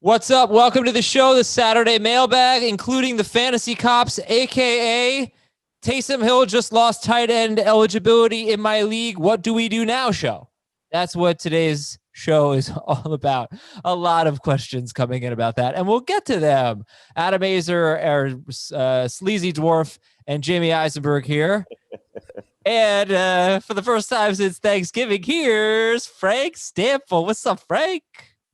What's up? Welcome to the show, the Saturday Mailbag, including the Fantasy Cops, a.k.a. Taysom Hill just lost tight end eligibility in my league. What do we do now show? That's what today's show is all about. A lot of questions coming in about that, and we'll get to them. Adam Azer, our sleazy dwarf, and Jamie Eisenberg here. And for the first time since Thanksgiving, here's Frank Stefon. What's up, Frank?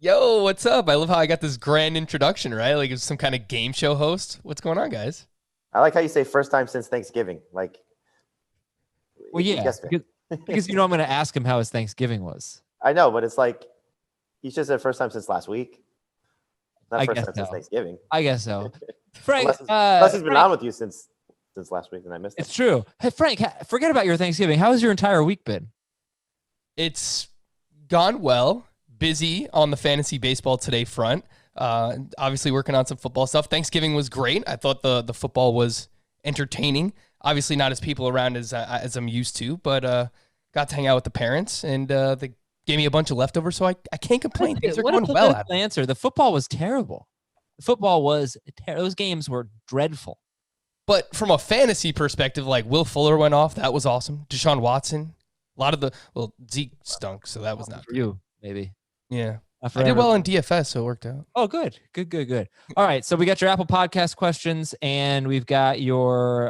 Yo, what's up? I love how I got this grand introduction, right? Like it's some kind of game show host. What's going on, guys? I like how you say first time since Thanksgiving. Like, well, yeah, because you know I'm going to ask him how his Thanksgiving was. I know, but it's like you should say first time since last week. Not first time since Thanksgiving. I guess so. Frank, unless he's been on with you since last week, and I missed it. It's true. Hey, Frank, forget about your Thanksgiving. How has your entire week been? It's gone well. Busy on the fantasy baseball today front. Obviously working on some football stuff. Thanksgiving was great. I thought the football was entertaining. Obviously not as people around as I'm used to, but got to hang out with the parents, and they gave me a bunch of leftovers, so I can't complain. Things are going well. Answer. The football was terrible. Those games were dreadful. But from a fantasy perspective, like Will Fuller went off. That was awesome. Deshaun Watson. A lot of Zeke stunk, so that was not for you, maybe. Yeah. I did well in DFS, so it worked out. Oh, good. All right, so we got your Apple Podcast questions, and we've got your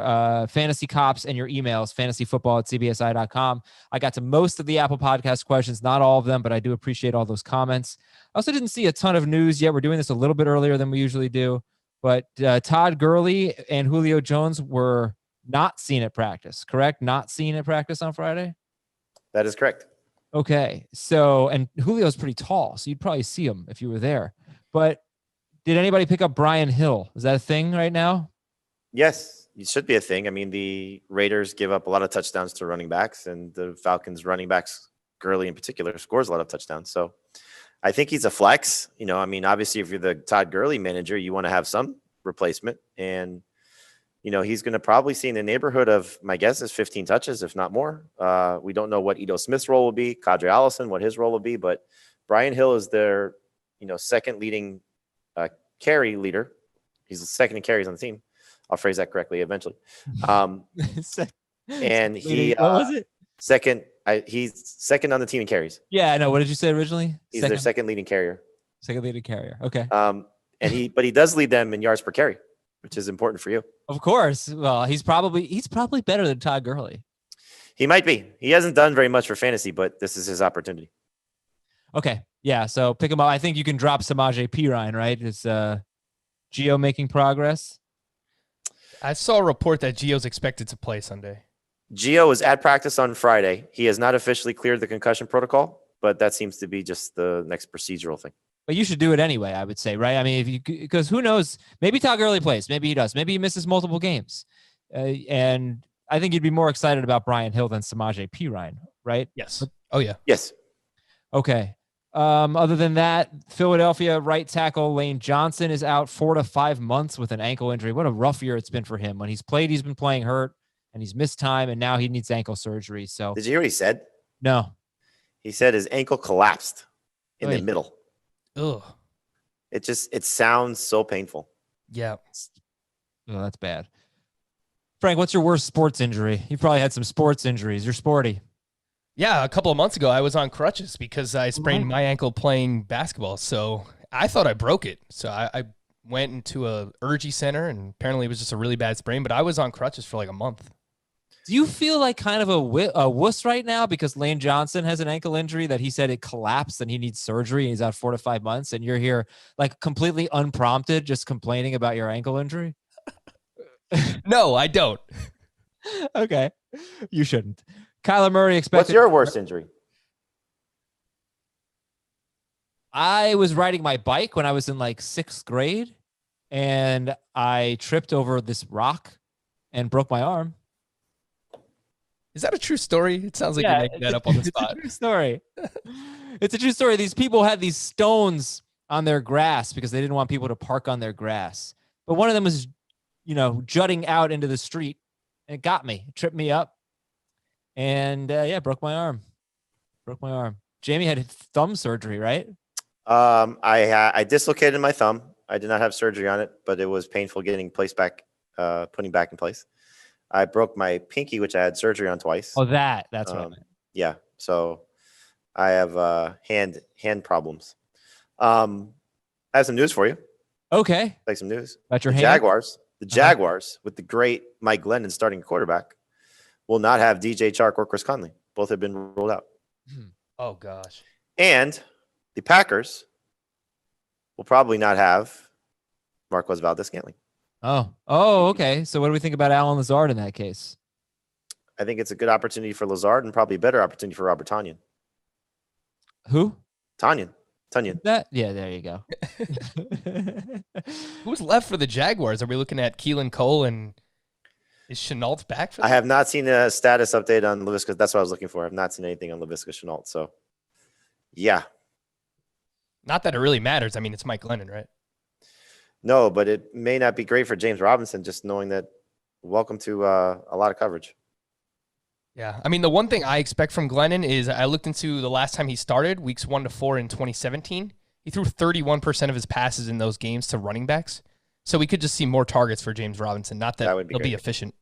Fantasy Cops and your emails, fantasyfootball@cbsi.com. I got to most of the Apple Podcast questions, not all of them, but I do appreciate all those comments. I also didn't see a ton of news yet. We're doing this a little bit earlier than we usually do, but Todd Gurley and Julio Jones were not seen at practice, correct? Not seen at practice on Friday? That is correct. Okay, so, and Julio's pretty tall, so you'd probably see him if you were there. But did anybody pick up Brian Hill? Is that a thing right now? Yes, it should be a thing. I mean, the Raiders give up a lot of touchdowns to running backs, and the Falcons running backs, Gurley in particular, scores a lot of touchdowns. So I think he's a flex. You know, I mean, obviously, if you're the Todd Gurley manager, you want to have some replacement. And you know, he's going to probably see in the neighborhood of, my guess is 15 touches, if not more. We don't know what Ito Smith's role will be, Kadri Allison, what his role will be, but Brian Hill is their, second leading carry leader. He's the second in carries on the team. I'll phrase that correctly eventually. And he, what was it? Second, he's second on the team in carries. Yeah, I know. What did you say originally? He's their second leading carrier. Second leading carrier. Okay. But he does lead them in yards per carry, which is important for you. Of course. Well, he's probably better than Todd Gurley. He might be. He hasn't done very much for fantasy, but this is his opportunity. Okay. Yeah. So pick him up. I think you can drop Samaje Perine, right? Is Gio making progress? I saw a report that Gio's expected to play Sunday. Gio was at practice on Friday. He has not officially cleared the concussion protocol, but that seems to be just the next procedural thing. But you should do it anyway, I would say, right? I mean, because who knows? Maybe Todd Gurley plays. Maybe he does. Maybe he misses multiple games. And I think you'd be more excited about Brian Hill than Samaje Perine, right? Yes. Oh, yeah. Yes. Okay. Other than that, Philadelphia right tackle Lane Johnson is out 4 to 5 months with an ankle injury. What a rough year it's been for him. When he's played, he's been playing hurt, and he's missed time, and now he needs ankle surgery. So did you hear what he said? No. He said his ankle collapsed in the middle. Ugh. It sounds so painful. Yeah. Oh, that's bad. Frank, what's your worst sports injury? You probably had some sports injuries. You're sporty. Yeah, a couple of months ago, I was on crutches because I sprained my ankle playing basketball. So I thought I broke it. So I went into a urgy center, and apparently it was just a really bad sprain, but I was on crutches for like a month. Do you feel like kind of a wuss right now because Lane Johnson has an ankle injury that he said it collapsed and he needs surgery and he's out 4 to 5 months, and you're here like completely unprompted just complaining about your ankle injury? No, I don't. Okay. You shouldn't. Kyler Murray expected. What's your worst injury? I was riding my bike when I was in like 6th grade, and I tripped over this rock and broke my arm. Is that a true story? It sounds like you're making that up on the spot. It's a true story. It's a true story. These people had these stones on their grass because they didn't want people to park on their grass. But one of them was, jutting out into the street, and it got me. It tripped me up. And broke my arm. Jamie had thumb surgery, right? I dislocated my thumb. I did not have surgery on it, but it was painful getting putting back in place. I broke my pinky, which I had surgery on twice. Oh, that's what I meant. Yeah. So I have hand problems. I have some news for you. Okay. Like some news. About your the hand? Jaguars, with the great Mike Glennon starting quarterback, will not have DJ Chark or Chris Conley. Both have been ruled out. Oh, gosh. And the Packers will probably not have Marquez Valdez-Scantling. Oh, okay. So what do we think about Alan Lazard in that case? I think it's a good opportunity for Lazard and probably a better opportunity for Robert Tonyan. Who? Tonyan. That? Yeah, there you go. Who's left for the Jaguars? Are we looking at Keelan Cole and is Chenault back for that? I have not seen a status update on Laviska. That's what I was looking for. I have not seen anything on Laviska Chenault. So, yeah. Not that it really matters. I mean, it's Mike Glennon, right? No, but it may not be great for James Robinson just knowing that welcome to a lot of coverage. Yeah. I mean, the one thing I expect from Glennon is I looked into the last time he started, weeks 1 to 4 in 2017. He threw 31% of his passes in those games to running backs. So we could just see more targets for James Robinson. Not that he'll be efficient.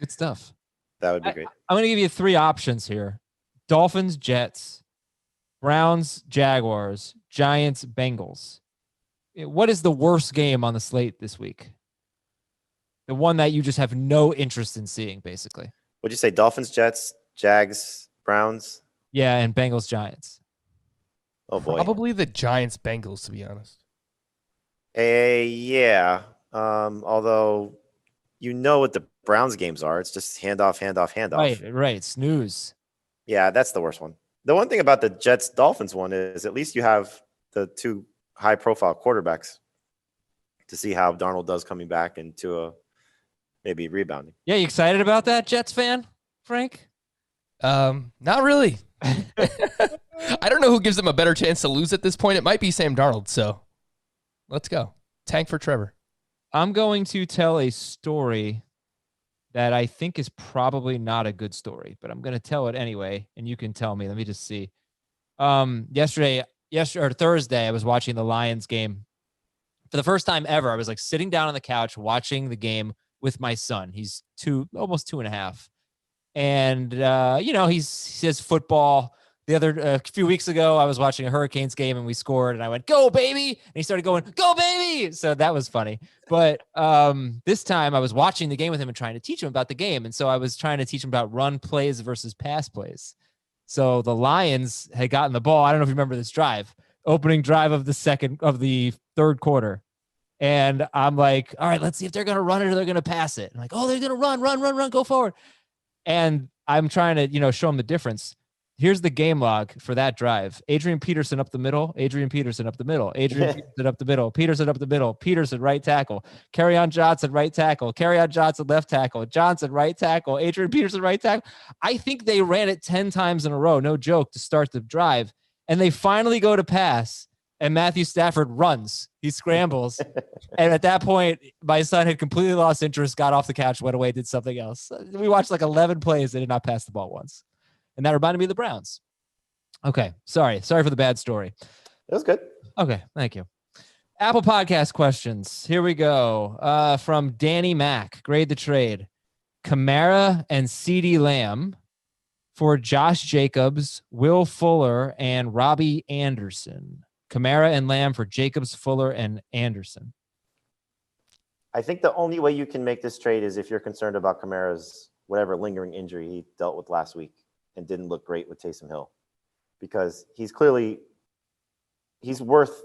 Good stuff. That would be great. I'm going to give you 3 options here. Dolphins, Jets, Browns, Jaguars, Giants, Bengals. What is the worst game on the slate this week? The one that you just have no interest in seeing, basically. What'd you say? Dolphins, Jets, Jags, Browns? Yeah, and Bengals, Giants. Oh, boy. Probably the Giants, Bengals, to be honest. Yeah. Although you know what the Browns games are. It's just handoff. Right. Snooze. Yeah, that's the worst one. The one thing about the Jets-Dolphins one is at least you have the 2 high-profile quarterbacks to see how Darnold does coming back into maybe rebounding. Yeah, you excited about that, Jets fan, Frank? Not really. I don't know who gives them a better chance to lose at this point. It might be Sam Darnold. So let's go. Tank for Trevor. I'm going to tell a story that I think is probably not a good story, but I'm going to tell it anyway, and you can tell me. Let me just see. Yesterday or Thursday, I was watching the Lions game. For the first time ever, I was like sitting down on the couch watching the game with my son. He's almost 2.5. And, he says football. A few weeks ago, I was watching a Hurricanes game and we scored and I went, go baby. And he started going, go baby. So that was funny. But this time I was watching the game with him and trying to teach him about the game. And so I was trying to teach him about run plays versus pass plays. So the Lions had gotten the ball. I don't know if you remember this drive, opening drive of the third quarter. And I'm like, all right, let's see if they're going to run it or they're going to pass it. I'm like, oh, they're going to run, go forward. And I'm trying to, show them the difference. Here's the game log for that drive. Adrian Peterson up the middle. Adrian Peterson up the middle. Peterson up the middle. Peterson up the middle. Peterson right tackle. Kerryon Johnson right tackle. Kerryon Johnson left tackle. Johnson right tackle. Adrian Peterson right tackle. I think they ran it 10 times in a row, no joke, to start the drive. And they finally go to pass. And Matthew Stafford runs. He scrambles. And at that point, my son had completely lost interest, got off the couch, went away, did something else. We watched like 11 plays. They did not pass the ball once. And that reminded me of the Browns. Okay. Sorry for the bad story. It was good. Okay. Thank you. Apple Podcast questions. Here we go. From Danny Mack. Grade the trade. Kamara and CeeDee Lamb for Josh Jacobs, Will Fuller, and Robbie Anderson. Kamara and Lamb for Jacobs, Fuller, and Anderson. I think the only way you can make this trade is if you're concerned about Kamara's whatever lingering injury he dealt with last week and didn't look great with Taysom Hill, because he's worth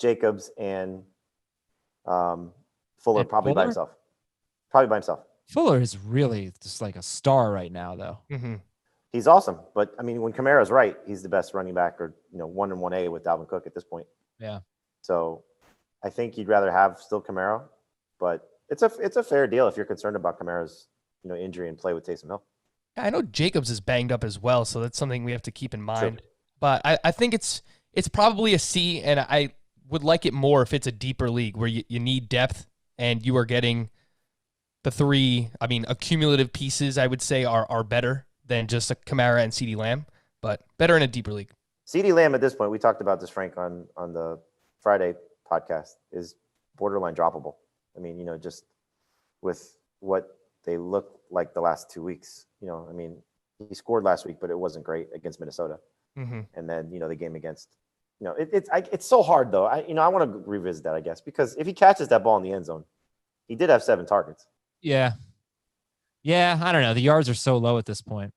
Jacobs and Fuller probably by himself. Fuller is really just like a star right now, though. Mm-hmm. He's awesome, but I mean, when Kamara's right, he's the best running back, or 1 and 1A with Dalvin Cook at this point. Yeah. So, I think you'd rather have still Kamara, but it's a fair deal if you're concerned about Kamara's injury and play with Taysom Hill. I know Jacobs is banged up as well, so that's something we have to keep in mind. Sure. But I think it's probably a C, and I would like it more if it's a deeper league where you need depth and you are getting the 3. I mean, accumulative pieces I would say are better than just a Kamara and CeeDee Lamb, but better in a deeper league. CeeDee Lamb at this point, we talked about this, Frank, on the Friday podcast, is borderline droppable. I mean, just with what they look like the last 2 weeks. I mean, he scored last week, but it wasn't great against Minnesota. Mm-hmm. And then, the game against, it's so hard though. I want to revisit that, I guess, because if he catches that ball in the end zone, he did have 7 targets. Yeah. Yeah. I don't know. The yards are so low at this point.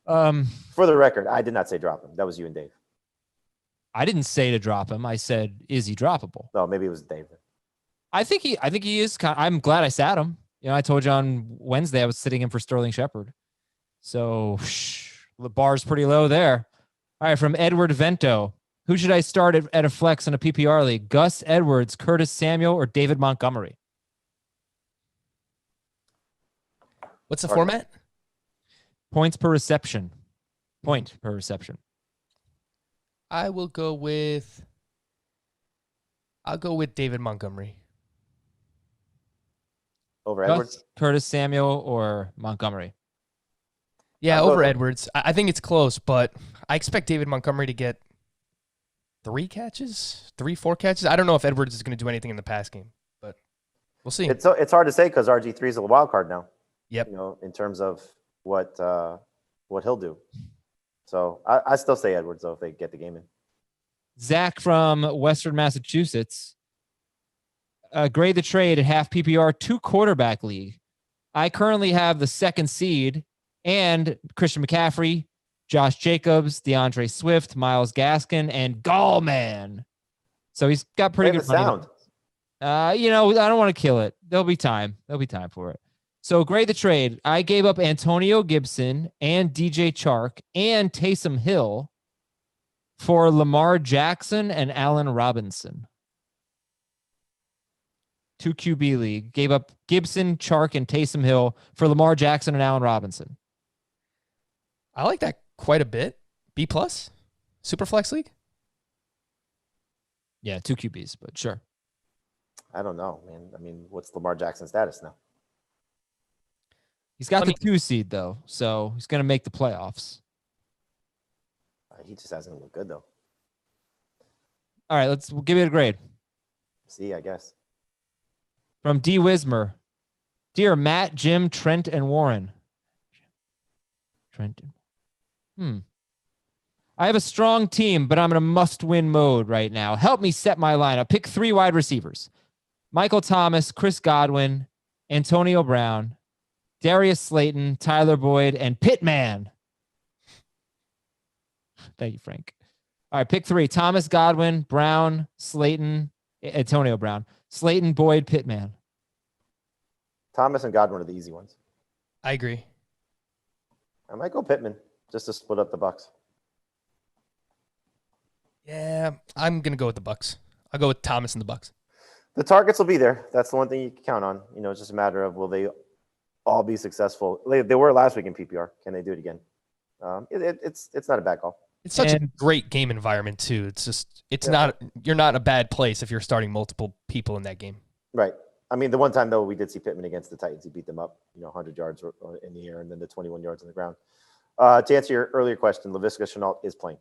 For the record, I did not say drop him. That was you and Dave. I didn't say to drop him. I said, is he droppable? No, maybe it was Dave. I think he is. I'm glad I sat him. I told you on Wednesday I was sitting him for Sterling Shepard. So the bar's pretty low there. All right, from Edward Vento. Who should I start at a flex in a PPR league? Gus Edwards, Curtis Samuel, or David Montgomery? What's the format? Points per reception. Point per reception. I'll go with David Montgomery. Over Edwards? Curtis Samuel or Montgomery? Yeah, over Edwards. I think it's close, but I expect David Montgomery to get 4 catches. I don't know if Edwards is going to do anything in the pass game, but we'll see. It's hard to say because RG3 is a wild card now. Yep. In terms of what he'll do. So I still say Edwards though if they get the game in. Zach from Western Massachusetts. Grade the trade at half PPR 2 quarterback league. I currently have the 2nd seed and Christian McCaffrey, Josh Jacobs, DeAndre Swift, Myles Gaskin, and Gallman. So he's got pretty good sound. I don't want to kill it. There'll be time for it. So grade the trade. I gave up Antonio Gibson and DJ Chark and Taysom Hill for Lamar Jackson and Allen Robinson. 2 QB league. Gave up Gibson, Chark, and Taysom Hill for Lamar Jackson and Allen Robinson. I like that quite a bit. B+? Superflex league? Yeah, 2 QBs, but sure. I don't know, man. I mean, what's Lamar Jackson's status now? He's got the 2 seed, though, so he's going to make the playoffs. He just hasn't looked good, though. All right, we'll give it a grade. C, I guess. From D. Wismer. Dear Matt, Jim, Trent, and Warren. I have a strong team, but I'm in a must-win mode right now. Help me set my lineup. Pick 3 wide receivers. Michael Thomas, Chris Godwin, Antonio Brown, Darius Slayton, Tyler Boyd, and Pittman. Thank you, Frank. All right, pick 3. Thomas, Godwin, Brown, Slayton, Antonio Brown. Slayton, Boyd, Pittman. Thomas and Godwin are the easy ones. I agree. I might go Pittman just to split up the Bucks. Yeah, I'm going to go with the Bucks. I'll go with Thomas and the Bucks. The targets will be there. That's the one thing you can count on. It's just a matter of will they all be successful. They were last week in PPR. Can they do it again? It's not a bad call. It's such a great game environment too. You're not in a bad place if you're starting multiple people in that game. Right. I mean, the one time though we did see Pittman against the Titans, he beat them up, 100 yards in the air and then the 21 yards on the ground. To answer your earlier question, Laviska Shenault is playing.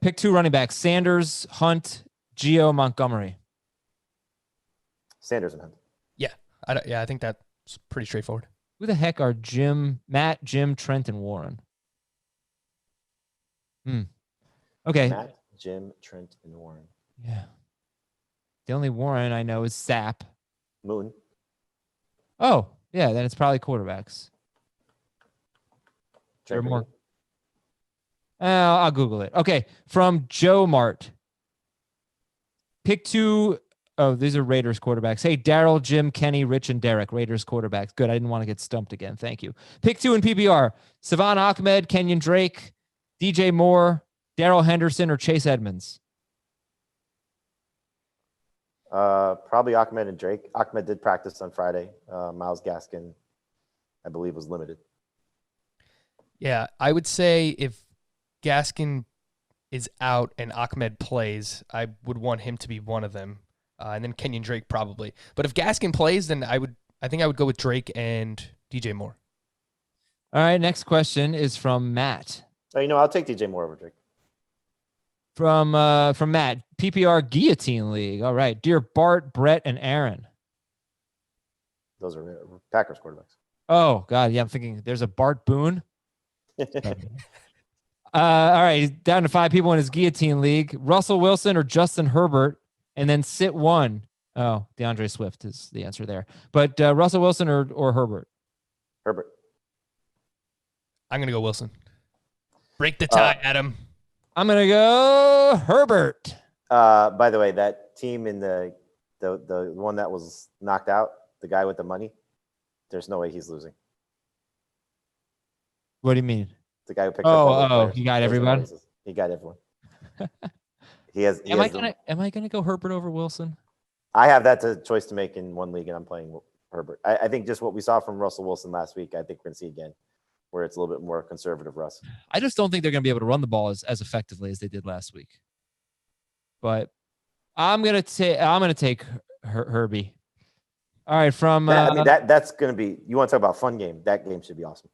Pick 2 running backs: Sanders, Hunt, Gio, Montgomery. Sanders and Hunt. I think that's pretty straightforward. Who the heck are Matt, Jim, Trent, and Warren? Okay. Matt, Jim, Trent, and Warren. Yeah. The only Warren I know is Sapp. Moon. Oh, yeah. Then it's probably quarterbacks. There are more. I'll Google it. Okay. From Joe Mart. Pick 2. Oh, these are Raiders quarterbacks. Hey, Daryl, Jim, Kenny, Rich, and Derek. Raiders quarterbacks. Good. I didn't want to get stumped again. Thank you. Pick 2 in PPR. Savon Ahmed, Kenyon Drake, DJ Moore, Darrell Henderson, or Chase Edmonds. Probably Ahmed and Drake. Ahmed did practice on Friday. Myles Gaskin, I believe, was limited. Yeah, I would say if Gaskin is out and Ahmed plays, I would want him to be one of them. And then Kenyon Drake probably. But if Gaskin plays, then I think I would go with Drake and DJ Moore. All right, next question is from Matt. Oh, I'll take DJ Moore over Drake. From Matt, PPR Guillotine League. All right. Dear Bart, Brett, and Aaron. Those are Packers quarterbacks. Oh, God. Yeah, I'm thinking there's a Bart Boone. All right. He's down to 5 people in his Guillotine League. Russell Wilson or Justin Herbert, and then sit 1. Oh, DeAndre Swift is the answer there. But Russell Wilson or Herbert? Herbert. I'm going to go Wilson. Break the tie, Adam. I'm going to go Herbert. By the way, that team in the one that was knocked out, the guy with the money, there's no way he's losing. What do you mean? The guy who picked up all the players. He got everyone. He got everyone. Am I gonna go Herbert over Wilson? I have that choice to make in one league, and I'm playing Herbert. I think just what we saw from Russell Wilson last week, I think we're gonna see again, where it's a little bit more conservative. Russ. I just don't think they're gonna be able to run the ball as effectively as they did last week. But I'm gonna take Herbie. All right, from that's gonna be. You want to talk about fun game? That game should be awesome.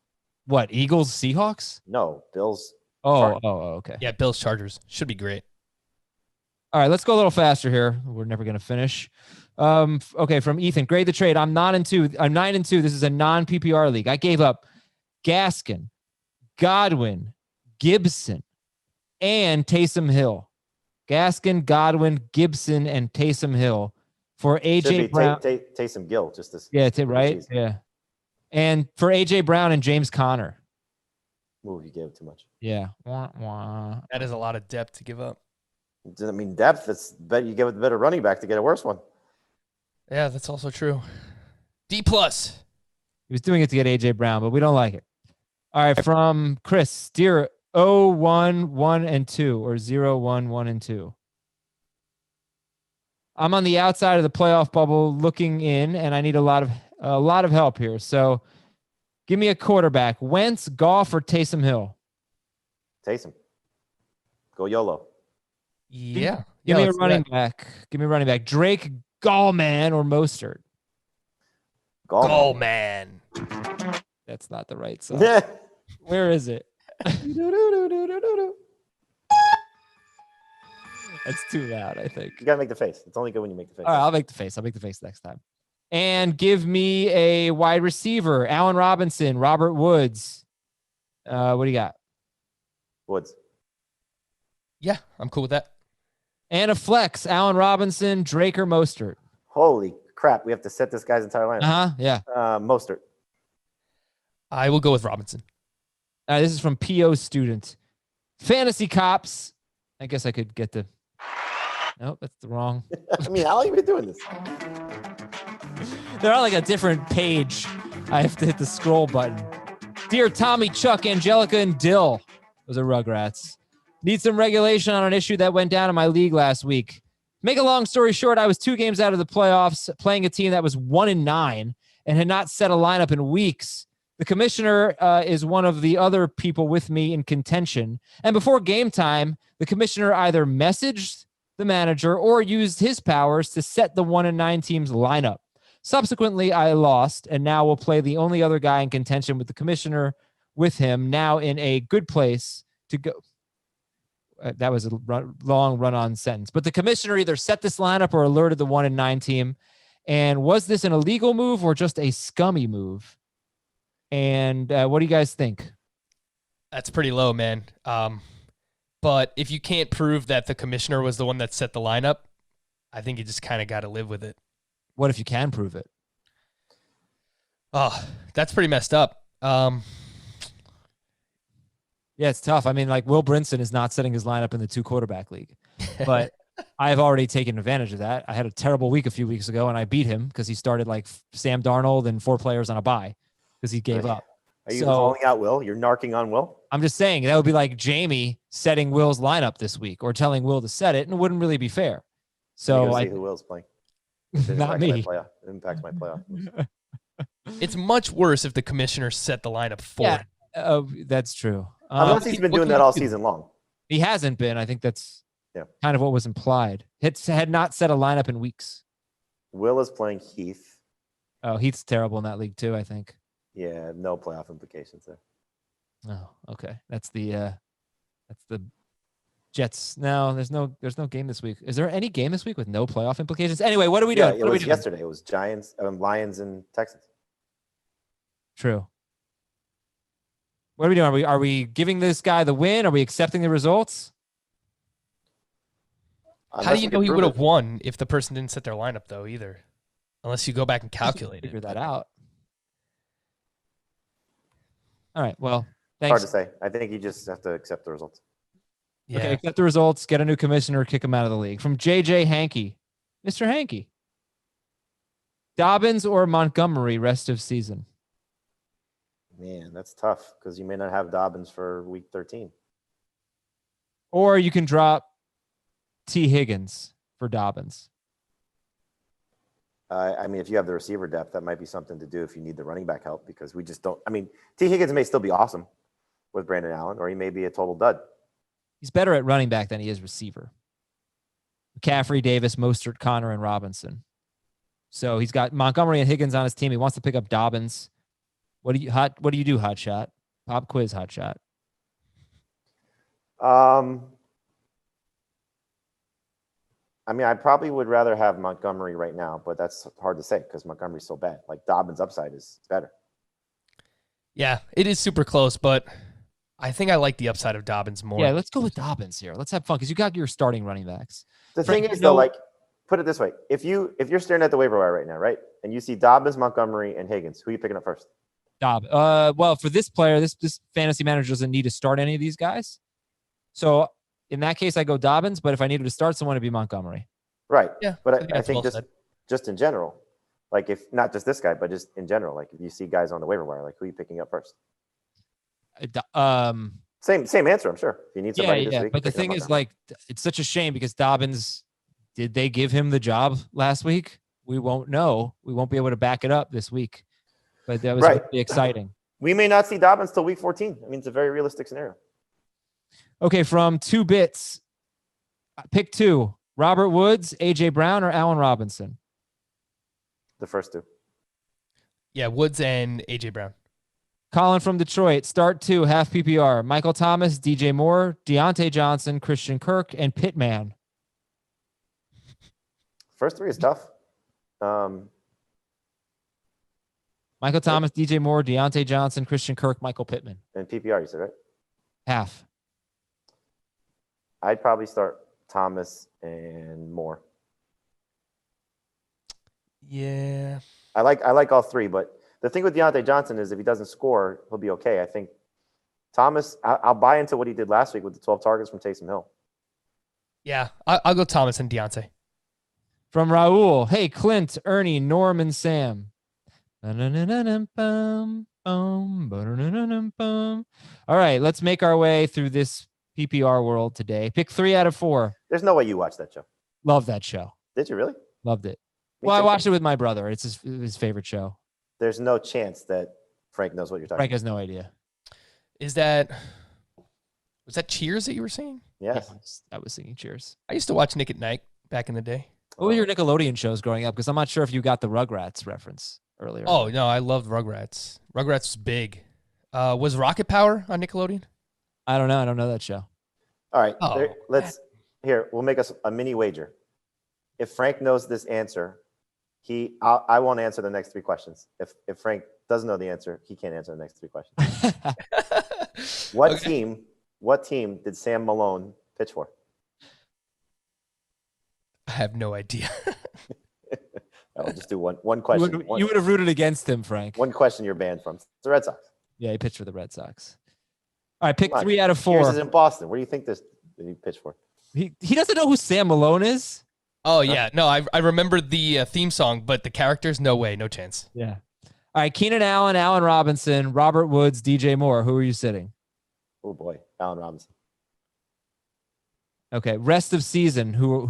What, Eagles, Seahawks? No, Bills. Okay. Yeah, Bills, Chargers. Should be great. All right, let's go a little faster here. We're never going to finish. Okay, from Ethan. Grade the trade. I'm 9-2. I'm 9-2. This is a non-PPR league. I gave up Gaskin, Godwin, Gibson, and Taysom Hill. Gaskin, Godwin, Gibson, and Taysom Hill for AJ Brown. Taysom Gill. Just this. Yeah, right? Yeah. And for AJ Brown and James Conner. Ooh, you gave too much. Yeah. Wah, wah. That is a lot of depth to give up. Doesn't mean depth. It's better. You give it the better running back to get a worse one. Yeah, that's also true. D+. He was doing it to get AJ Brown, but we don't like it. All right, from Chris, steer 0-1, 1 and 2, or 0-1, 1 and 2. I'm on the outside of the playoff bubble looking in, and I need a lot of help here. So give me a quarterback. Wentz, Goff, or Taysom Hill? Taysom. Go YOLO. Yeah. Give me a running back. Give me a running back. Drake, Gallman, or Mostert? Gallman. That's not the right song. Where is it? That's too loud, I think. You got to make the face. It's only good when you make the face. All right, I'll make the face. I'll make the face next time. And give me a wide receiver. Allen Robinson, Robert Woods. What do you got? Woods. Yeah, I'm cool with that. And a flex. Allen Robinson, Drake, or Mostert? Holy crap. We have to set this guy's entire lineup. Yeah. Mostert. I will go with Robinson. This is from PO Student. Fantasy Cops. I guess I could get the... Nope, that's the wrong. I mean, how long have you been doing this? They're on like a different page. I have to hit the scroll button. Dear Tommy, Chuck, Angelica, and Dill. Those are Rugrats. Need some regulation on an issue that went down in my league last week. Make a long story short, I was 2 games out of the playoffs, playing a team that was 1-9 and had not set a lineup in weeks. The commissioner is one of the other people with me in contention. And before game time, the commissioner either messaged the manager or used his powers to set the 1-9 team's lineup. Subsequently, I lost, and now will play the only other guy in contention with the commissioner with him, now in a good place to go. That was a long run-on sentence. But the commissioner either set this lineup or alerted the 1-9 team. And was this an illegal move or just a scummy move? And what do you guys think? That's pretty low, man. But if you can't prove that the commissioner was the one that set the lineup, I think you just kind of got to live with it. What if you can prove it? Oh, that's pretty messed up. Yeah, it's tough. I mean, like Will Brinson is not setting his lineup in the 2-quarterback league, but I've already taken advantage of that. I had a terrible week a few weeks ago, and I beat him because he started like Sam Darnold and 4 players on a bye because he gave up. Are you calling out Will? You're narking on Will? I'm just saying that would be like Jamie setting Will's lineup this week or telling Will to set it, and it wouldn't really be fair. So I see who Will's playing. Not me. It impacts my playoff. It's much worse if the commissioner set the lineup for him. That's true. Unless he's been doing that all season long. He hasn't been. I think that's kind of what was implied. Had not set a lineup in weeks. Will is playing Heath. Oh, Heath's terrible in that league too, I think. Yeah, no playoff implications there. Oh, okay. That's the That's the Jets. No, there's no game this week. Is there any game this week with no playoff implications? Anyway, what are we doing? It was yesterday. It was Giants, Lions, and Texans. True. What are we doing? Are we giving this guy the win? Are we accepting the results? How do you know he would have won if the person didn't set their lineup, though, either? Unless you go back and calculate Figure that out. All right. Well, thanks. Hard to say. I think you just have to accept the results. Yeah. Okay, accept the results, get a new commissioner, kick him out of the league. From JJ Hankey. Mr. Hankey. Dobbins or Montgomery rest of season? Man, that's tough because you may not have Dobbins for week 13. Or you can drop T. Higgins for Dobbins. I mean, if you have the receiver depth, that might be something to do if you need the running back help because we just don't. I mean, T. Higgins may still be awesome with Brandon Allen, or he may be a total dud. He's better at running back than he is receiver. McCaffrey, Davis, Mostert, Connor, and Robinson. So he's got Montgomery and Higgins on his team. He wants to pick up Dobbins. What do you do, Hot Shot? Pop quiz, Hot Shot. I mean, I probably would rather have Montgomery right now, but that's hard to say because Montgomery's so bad. Like Dobbins' upside is better. Yeah, it is super close, but I think I like the upside of Dobbins more. Yeah, let's go with Dobbins here. Let's have fun because you got your starting running backs. The thing is, though, like, put it this way: if you're staring at the waiver wire right now, right, and you see Dobbins, Montgomery, and Higgins, who are you picking up first? Well, for this player, this fantasy manager doesn't need to start any of these guys. So in that case, I go Dobbins. But if I needed to start someone, it'd be Montgomery. Right. Yeah. But I think just in general, like if not just this guy, but just in general, like if you see guys on the waiver wire, like who are you picking up first? Same answer, I'm sure. If you need somebody this week, but the thing is, like, it's such a shame because Dobbins, did they give him the job last week? We won't know. We won't be able to back it up this week. But that was really exciting. We may not see Dobbins till week 14. I mean, it's a very realistic scenario. Okay, from 2 bits, pick 2. Robert Woods, A.J. Brown, or Allen Robinson? The first 2. Yeah, Woods and A.J. Brown. Colin from Detroit, start 2, half PPR. Michael Thomas, DJ Moore, Deontay Johnson, Christian Kirk, and Pittman. First 3 is tough. Michael Thomas, DJ Moore, Deontay Johnson, Christian Kirk, Michael Pittman. And PPR, you said, right? Half. I'd probably start Thomas and Moore. Yeah. I like all 3, but the thing with Deontay Johnson is if he doesn't score, he'll be okay. I think Thomas, I'll buy into what he did last week with the 12 targets from Taysom Hill. Yeah, I'll go Thomas and Deontay. From Raul, hey, Clint, Ernie, Norm, and Sam. All right, let's make our way through this PPR world today. Pick 3 out of 4. There's no way you watched that show. Love that show. Did you really? Loved it. Me Well, too. I watched it with my brother. It's his favorite show. There's no chance that Frank knows what you're talking Frank has no idea. Was that Cheers that you were saying? Yes. I was singing Cheers. I used to watch Nick at Night back in the day. What were your Nickelodeon shows growing up? Because I'm not sure if you got the Rugrats reference earlier. Oh, no, I loved Rugrats. Rugrats was big. Was Rocket Power on Nickelodeon? I don't know. I don't know that show. All right. Oh. We'll make us a mini wager. If Frank knows this answer, I won't answer the next 3 questions. If Frank doesn't know the answer, he can't answer the next 3 questions. What team did Sam Malone pitch for? I have no idea. I'll just do one question. You would have rooted against him, Frank. One question you're banned from. It's the Red Sox. Yeah, he pitched for the Red Sox. All right, pick 3 out of 4. This is in Boston. Where do you think did he pitch for? He doesn't know who Sam Malone is? Oh, yeah. No, I remember the theme song, but the characters, no way, no chance. Yeah. All right, Keenan Allen, Allen Robinson, Robert Woods, DJ Moore. Who are you sitting? Oh, boy. Allen Robinson. Okay, rest of season, who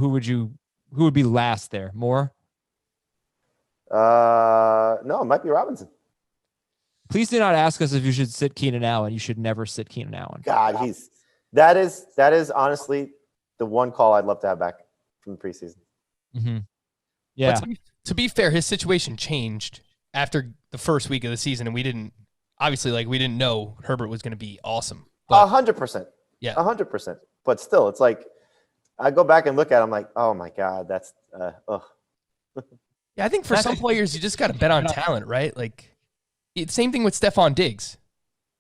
would be last there? Moore? No, it might be Robinson. Please do not ask us if you should sit Keenan Allen. You should never sit Keenan Allen. God, that is honestly the one call I'd love to have back from the preseason. Mm-hmm. Yeah. But to be fair, his situation changed after the first week of the season, and we didn't know Herbert was going to be awesome. 100%. Yeah. 100%. But still, it's like, I go back and look at it, I'm like, oh my God, that's, ugh. Yeah, I think for some players, you just got to bet on talent, right? Like, same thing with Stefon Diggs.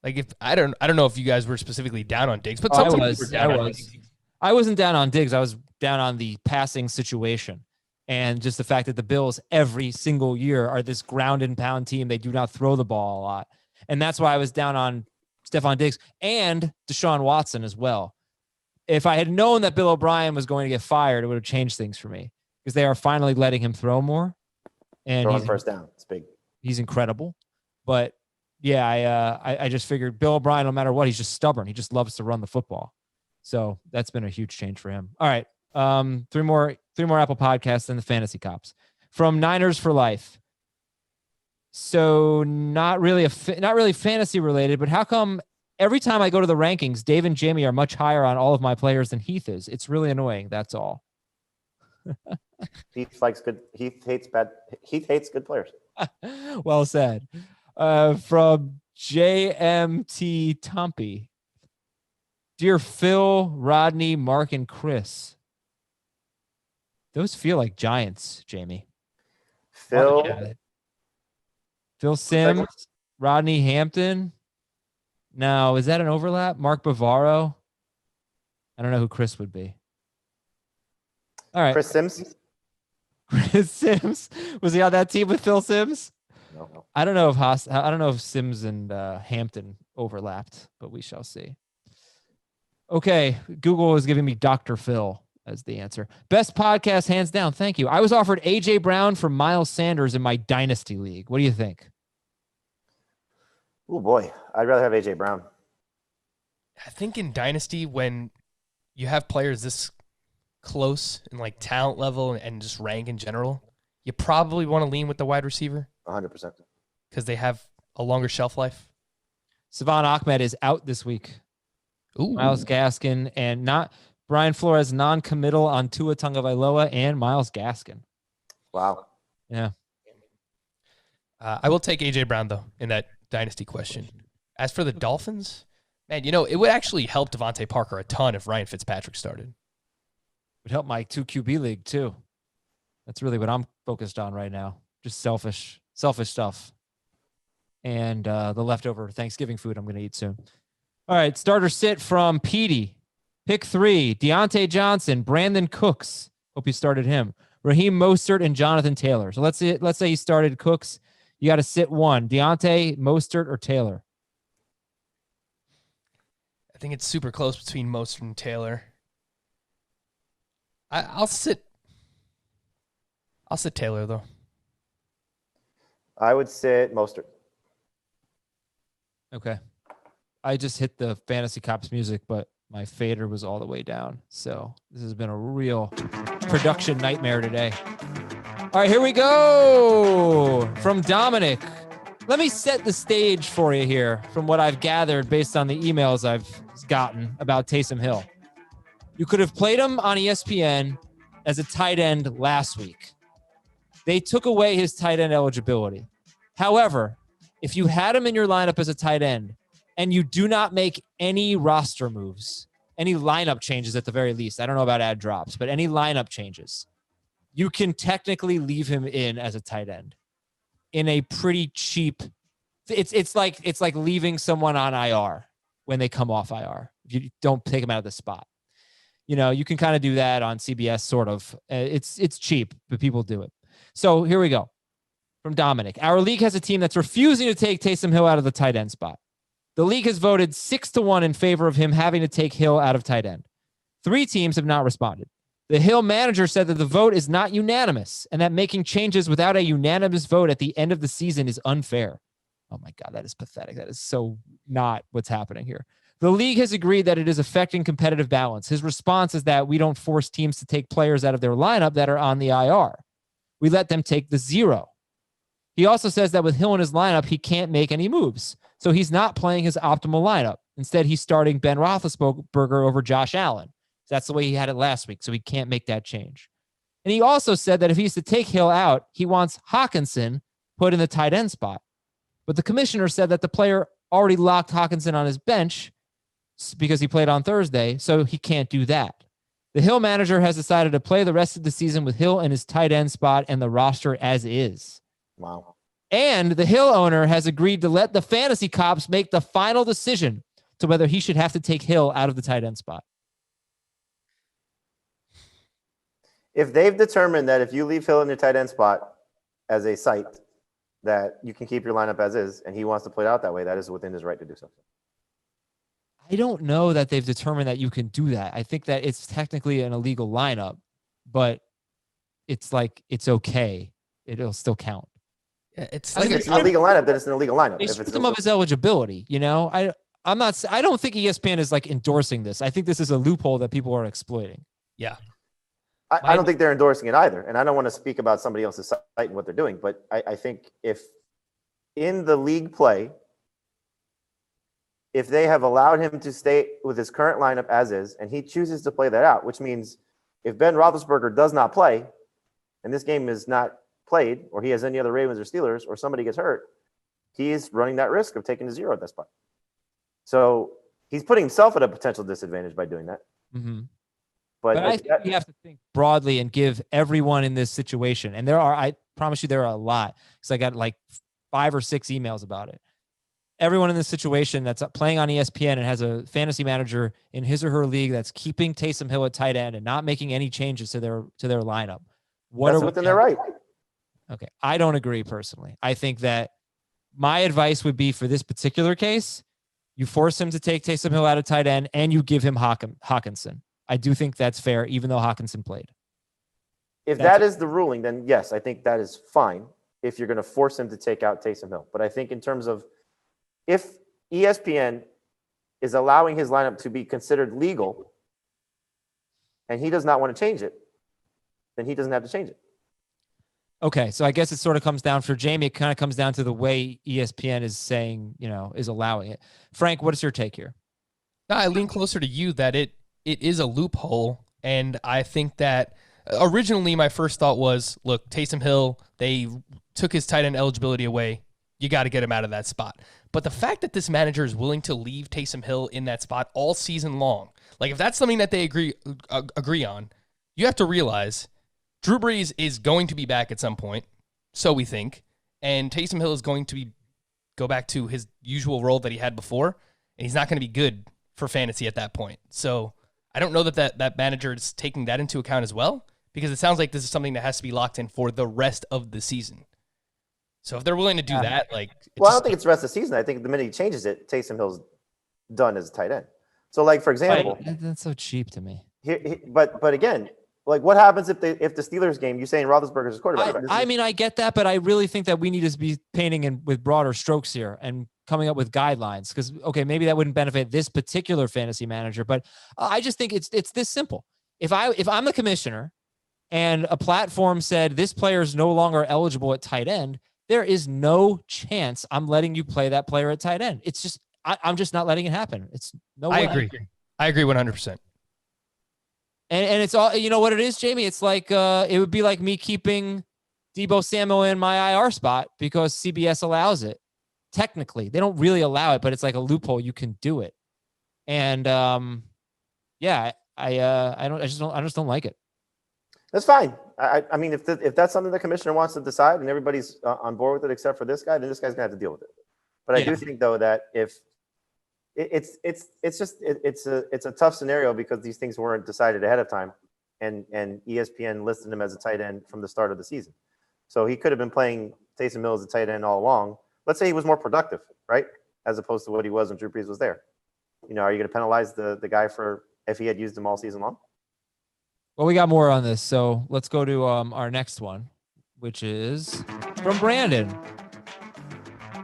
Like, if I don't know if you guys were specifically down on Diggs, but some people were down on Diggs. I wasn't down on Diggs. I was down on the passing situation. And just the fact that the Bills every single year are this ground and pound team. They do not throw the ball a lot. And that's why I was down on Stefon Diggs and Deshaun Watson as well. If I had known that Bill O'Brien was going to get fired, it would have changed things for me because they are finally letting him throw more. And throwing first down. It's big. He's incredible. But yeah, I just figured Bill O'Brien, no matter what, he's just stubborn. He just loves to run the football. So that's been a huge change for him. All right. Three more Apple Podcasts and the Fantasy Cops from Niners for Life. So not really fantasy related, but how come every time I go to the rankings, Dave and Jamie are much higher on all of my players than Heath is? It's really annoying. That's all. Heath hates good players. Well said. From JMT Tumpy. Dear Phil, Rodney, Mark, and Chris. Those feel like Giants, Jamie. Phil Sims, Rodney Hampton. Now, is that an overlap? Mark Bavaro. I don't know who Chris would be. All right. Chris Sims. Chris Sims. Was he on that team with Phil Sims? No. I don't know if Sims and Hampton overlapped, but we shall see. Okay, Google is giving me Dr. Phil as the answer. Best podcast, hands down. Thank you. I was offered A.J. Brown from Miles Sanders in my Dynasty League. What do you think? Oh, boy. I'd rather have A.J. Brown. I think in Dynasty, when you have players this close in like talent level and just rank in general, you probably want to lean with the wide receiver. 100%. Because they have a longer shelf life. Savon Ahmed is out this week. Ooh. Myles Gaskin and not Brian Flores non-committal on Tua Tagovailoa and Myles Gaskin. Wow. Yeah. I will take A.J. Brown, though, in that Dynasty question. As for the Dolphins, man, it would actually help Devontae Parker a ton if Ryan Fitzpatrick started. Would help my 2 QB league, too. That's really what I'm focused on right now. Just selfish stuff. And the leftover Thanksgiving food I'm going to eat soon. All right, starter sit from Petey. Pick 3, Deontay Johnson, Brandon Cooks. Hope you started him. Raheem Mostert and Jonathan Taylor. So let's say you started Cooks. You got to sit 1, Deontay, Mostert, or Taylor. I think it's super close between Mostert and Taylor. I'll sit Taylor, though. I would sit Mostert. Okay. I just hit the Fantasy Cops music, but my fader was all the way down. So this has been a real production nightmare today. All right, here we go. From Dominic. Let me set the stage for you here from what I've gathered based on the emails I've gotten about Taysom Hill. You could have played him on ESPN as a tight end last week. They took away his tight end eligibility. However, if you had him in your lineup as a tight end and you do not make any roster moves, any lineup changes at the very least, I don't know about ad drops, but any lineup changes, you can technically leave him in as a tight end in a pretty cheap. It's like leaving someone on IR when they come off IR. You don't take them out of the spot. You can kind of do that on CBS, sort of. It's cheap, but people do it. So here we go. From Dominic. Our league has a team that's refusing to take Taysom Hill out of the tight end spot. The league has voted 6-1 in favor of him having to take Hill out of tight end. 3 teams have not responded. The Hill manager said that the vote is not unanimous and that making changes without a unanimous vote at the end of the season is unfair. Oh my God, that is pathetic. That is so not what's happening here. The league has agreed that it is affecting competitive balance. His response is that we don't force teams to take players out of their lineup that are on the IR. We let them take the 0. He also says that with Hill in his lineup, he can't make any moves. So he's not playing his optimal lineup. Instead, he's starting Ben Roethlisberger over Josh Allen. That's the way he had it last week, so he can't make that change. And he also said that if he's to take Hill out, he wants Hawkinson put in the tight end spot. But the commissioner said that the player already locked Hawkinson on his bench because he played on Thursday, so he can't do that. The Hill manager has decided to play the rest of the season with Hill in his tight end spot and the roster as is. Wow. And the Hill owner has agreed to let the fantasy cops make the final decision to whether he should have to take Hill out of the tight end spot. If they've determined that if you leave Hill in your tight end spot as a site, that you can keep your lineup as is, and he wants to play it out that way, that is within his right to do so. I don't know that they've determined that you can do that. I think that it's technically an illegal lineup, but it's like, it's okay. It'll still count. Yeah, If it's an illegal lineup, then it's an illegal lineup. They stripped him of his eligibility. You know, I don't think ESPN is like endorsing this. I think this is a loophole that people are exploiting. Yeah. I don't think they're endorsing it either. And I don't want to speak about somebody else's site and what they're doing, but I think if in the league play, if they have allowed him to stay with his current lineup as is, and he chooses to play that out, which means if Ben Roethlisberger does not play, and this game is not played, or he has any other Ravens or Steelers, or somebody gets hurt, he is running that risk of taking a zero at that spot. So he's putting himself at a potential disadvantage by doing that. Mm-hmm. But I think you have to think broadly and give everyone in this situation. And I promise you, there are a lot, because I got like 5 or 6 emails about it. Everyone in this situation that's playing on ESPN and has a fantasy manager in his or her league that's keeping Taysom Hill at tight end and not making any changes to their lineup. That's within their right. Okay. I don't agree personally. I think that my advice would be, for this particular case, you force him to take Taysom Hill out of tight end and you give him Hawkinson. I do think that's fair, even though Hawkinson played. If that is the ruling, then yes, I think that is fine if you're going to force him to take out Taysom Hill. But I think in terms of if ESPN is allowing his lineup to be considered legal and he does not want to change it, then he doesn't have to change it. Okay, so I guess it sort of comes down, for Jamie, it kind of comes down to the way ESPN is saying, is allowing it. Frank, what is your take here? No, I lean closer to you that it is a loophole, and I think that originally my first thought was, look, Taysom Hill, they took his tight end eligibility away. You got to get him out of that spot. But the fact that this manager is willing to leave Taysom Hill in that spot all season long, like if that's something that they agree on, you have to realize Drew Brees is going to be back at some point, so we think, and Taysom Hill is going to go back to his usual role that he had before, and he's not going to be good for fantasy at that point. So I don't know that manager is taking that into account as well, because it sounds like this is something that has to be locked in for the rest of the season. So if they're willing to do that, I don't think it's the rest of the season. I think the minute he changes it, Taysom Hill's done as a tight end. So, like, for example, that's so cheap to me. But again, like, what happens if the Steelers game, you're saying Roethlisberger's his quarterback? I mean, I get that, but I really think that we need to be painting with broader strokes here and coming up with guidelines, because, okay, maybe that wouldn't benefit this particular fantasy manager, but I just think it's this simple. If I'm the commissioner and a platform said this player is no longer eligible at tight end, there is no chance I'm letting you play that player at tight end. It's just, I'm just not letting it happen. It's no way. I agree 100%. And it's all, you know what it is, Jamie? It's like, it would be like me keeping Deebo Samuel in my IR spot because CBS allows it. Technically, they don't really allow it, but it's like a loophole. You can do it. And I just don't like it. That's fine. I mean, if that's something the commissioner wants to decide and everybody's on board with it except for this guy, then this guy's gonna have to deal with it. But I do think, though, that if it's a tough scenario because these things weren't decided ahead of time, and ESPN listed him as a tight end from the start of the season, so he could have been playing Taysom Hill as a tight end all along. Let's say he was more productive, right, as opposed to what he was when Drew Brees was there. Are you going to penalize the guy for if he had used him all season long? Well, we got more on this, so let's go to our next one, which is from Brandon.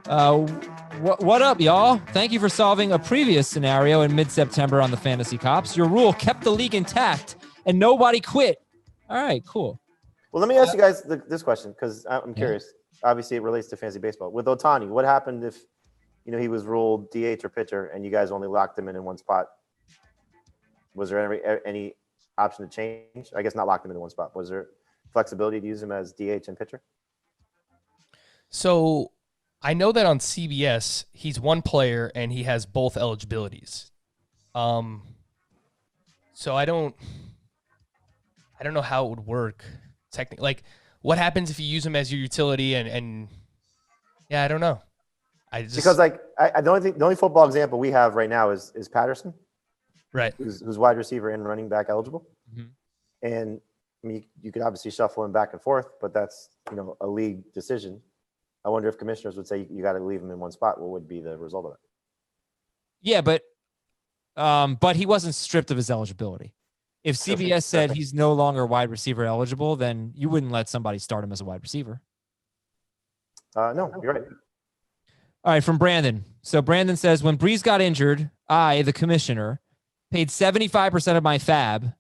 What up, y'all? Thank you for solving a previous scenario in mid-September on the Fantasy Cops. Your rule kept the league intact, and nobody quit. All right, cool. Well, let me ask you guys this question, because I'm curious. Obviously, it relates to fantasy baseball. With Ohtani, what happened if he was ruled DH or pitcher, and you guys only locked him in one spot? Was there any option to change? I guess not locked him in one spot. Was there flexibility to use him as DH and pitcher? So I know that on CBS, he's one player and he has both eligibilities. So I don't know how it would work technically. Like, what happens if you use him as your utility and yeah, I don't know. Because like the only football example we have right now is Patterson, right, who's wide receiver and running back eligible, and I mean you could obviously shuffle him back and forth, but that's a league decision. I wonder if commissioners would say you got to leave him in one spot. What would be the result of it? Yeah, but he wasn't stripped of his eligibility. If CBS said he's no longer wide receiver eligible, then you wouldn't let somebody start him as a wide receiver. No, you're right. All right, from Brandon. So Brandon says, when Breeze got injured, I, the commissioner, paid 75% of my fab,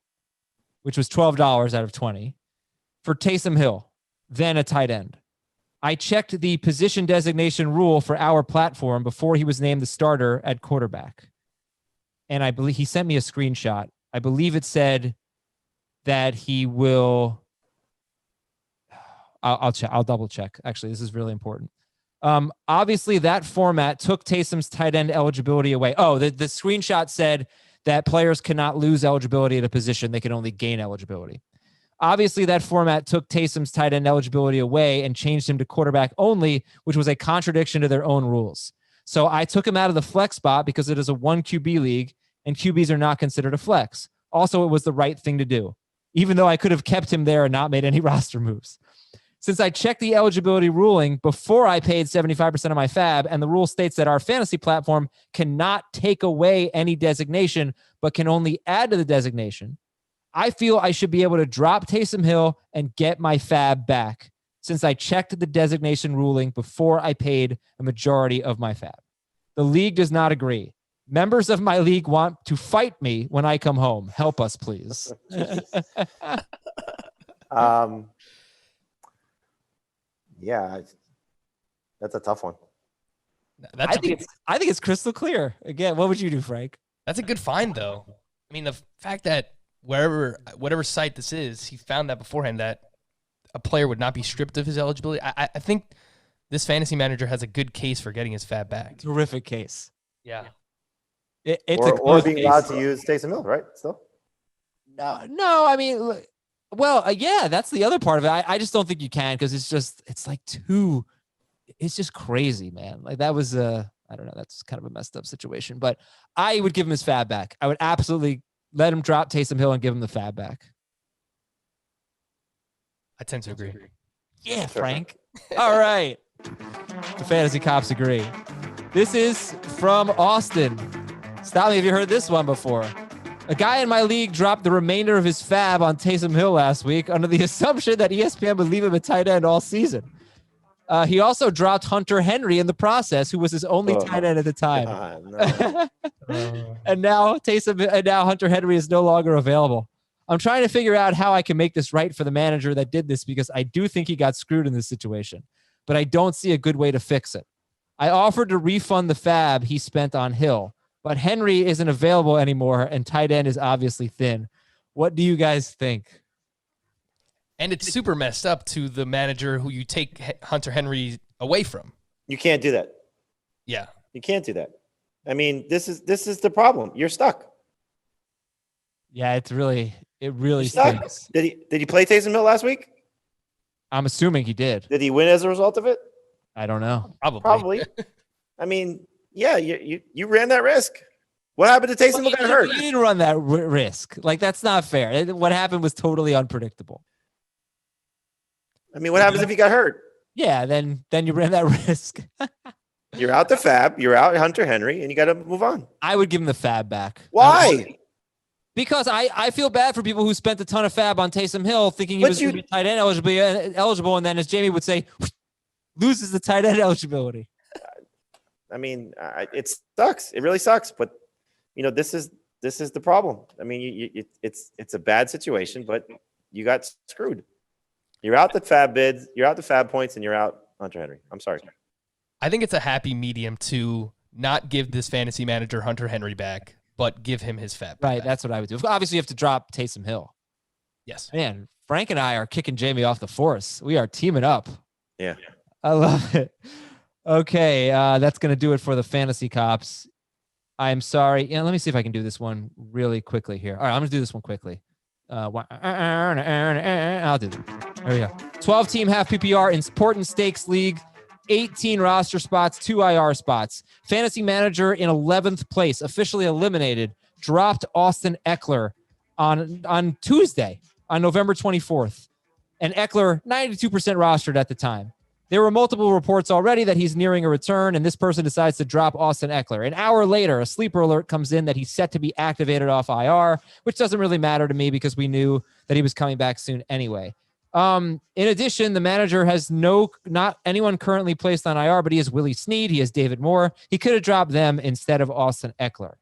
which was $12 out of 20, for Taysom Hill, then a tight end. I checked the position designation rule for our platform before he was named the starter at quarterback. And I believe he sent me a screenshot. I believe it said that he will. I'll check. I'll double check. Actually, this is really important. Obviously, that format took Taysom's tight end eligibility away. Oh, the screenshot said that players cannot lose eligibility at a position; they can only gain eligibility. Obviously, that format took Taysom's tight end eligibility away and changed him to quarterback only, which was a contradiction to their own rules. So I took him out of the flex spot because it is a 1 QB league and QBs are not considered a flex. Also, it was the right thing to do, even though I could have kept him there and not made any roster moves. Since I checked the eligibility ruling before I paid 75% of my fab, and the rule states that our fantasy platform cannot take away any designation, but can only add to the designation, I feel I should be able to drop Taysom Hill and get my fab back, since I checked the designation ruling before I paid a majority of my fab. The league does not agree. Members of my league want to fight me when I come home. Help us, please. Yeah, that's a tough one. I think it's crystal clear. Again, what would you do, Frank? That's a good find, though. I mean, the fact that whatever site this is, he found that beforehand that a player would not be stripped of his eligibility. I think this fantasy manager has a good case for getting his fab back. Terrific case. Yeah. It's or being allowed to use Taysom Hill, right? Still. No. I mean, well, yeah, that's the other part of it. I just don't think you can because it's just crazy, man. Like that was I don't know. That's kind of a messed up situation, but I would give him his fab back. I would absolutely let him drop Taysom Hill and give him the fab back. I tend to agree. Yeah, Frank. All right. The fantasy cops agree. This is from Austin. Stop me if you heard this one before. A guy in my league dropped the remainder of his fab on Taysom Hill last week under the assumption that ESPN would leave him at tight end all season. He also dropped Hunter Henry in the process, who was his only tight end at the time. And now Hunter Henry is no longer available. I'm trying to figure out how I can make this right for the manager that did this because I do think he got screwed in this situation, but I don't see a good way to fix it. I offered to refund the fab he spent on Hill, but Henry isn't available anymore and tight end is obviously thin. What do you guys think? And it's super messed up to the manager who you take Hunter Henry away from. You can't do that. Yeah. You can't do that. I mean, this is the problem. You're stuck. Yeah, it really stinks. Did he play Taysom Hill last week? I'm assuming he did. Did he win as a result of it? I don't know. Probably. I mean, yeah, you ran that risk. What happened to Taysom Hill got hurt? You didn't run that risk. Like, that's not fair. What happened was totally unpredictable. I mean, what happens if he got hurt? Yeah, then you ran that risk. You're out the fab. You're out Hunter Henry, and you got to move on. I would give him the fab back. Why? Because I feel bad for people who spent a ton of fab on Taysom Hill thinking he was going to be tight end eligible, and then, as Jamie would say, loses the tight end eligibility. I mean, it sucks. It really sucks. But this is the problem. I mean, it's a bad situation, but you got screwed. You're out the fab bids. You're out the fab points, and you're out Hunter Henry. I'm sorry. I think it's a happy medium to not give this fantasy manager Hunter Henry back, but give him his fab. Right, back. that's what I would do. Obviously, you have to drop Taysom Hill. Yes. Man, Frank and I are kicking Jamie off the force. We are teaming up. Yeah. I love it. Okay, that's going to do it for the fantasy cops. I'm sorry. Yeah, let me see if I can do this one really quickly here. All right, I'm going to do this one quickly. I'll do that. There we go. 12-team half PPR important stakes league. 18 roster spots, 2 IR spots. Fantasy manager in 11th place, officially eliminated, dropped Austin Eckler on Tuesday, on November 24th. And Eckler, 92% rostered at the time. There were multiple reports already that he's nearing a return, and this person decides to drop Austin Eckler. An hour later, a sleeper alert comes in that he's set to be activated off IR, which doesn't really matter to me because we knew that he was coming back soon anyway. In addition, the manager has not anyone currently placed on IR, but he has Willie Snead. He has David Moore. He could have dropped them instead of Austin Eckler.